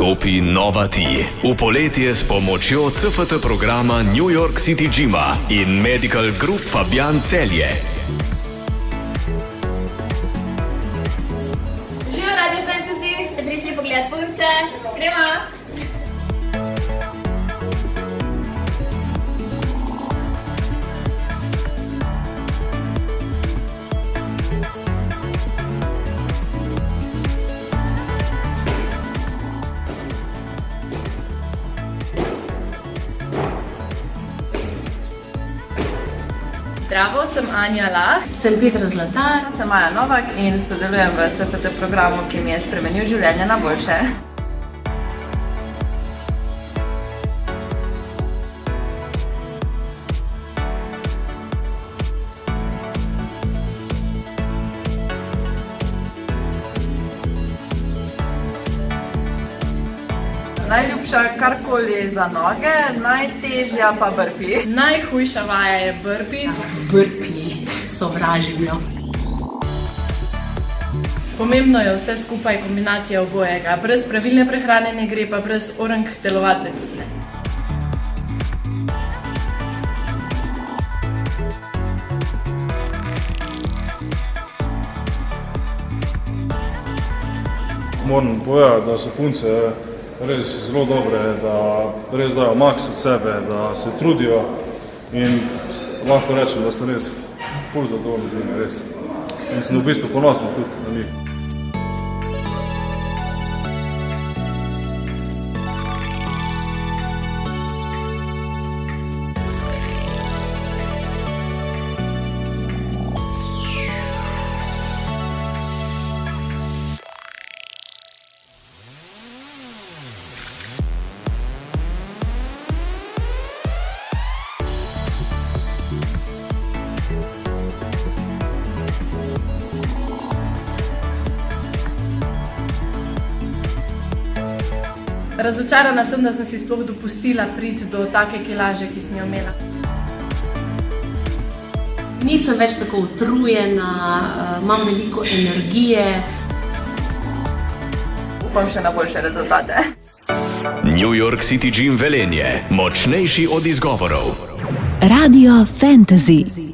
stopi nova ti. V poletje s pomočjo CFT programa New York City Gyma in Medical Group Fabian Celje. Živijo Radio Fantasy, ste prišli pogledat punce, gremo! Zdravo, sem Anja Lah. Sem Petra Zlatar. Sem Maja Novak in sodelujem v CFT programu, ki mi je spremenil življenje na boljše. Najljubša karkoli za noge, najtežja pa burpee. Najhujša vaja je burpee. Burpee, sovražim jo. Pomembno je vse skupaj kombinacija obojega. Brez pravilne prehrane ne gre, pa brez orang telovadbe tudi ne. Moram povedati, da so punce res zelo dobre, da res dajo maks od sebe, da se trudijo in lahko rečem, da sem res ful zadovoljen z njimi, res. In sem v bistvu ponosen tudi na njih. Razočarana sem, da sem si sploh dopustila priti do take kilaže, ki sem jo imela. Nisem več tako utrujena, imam veliko energije. Upam še na boljše rezultate. New York City Gym Velenje. Močnejši od izgovorov. Radio Fantasy.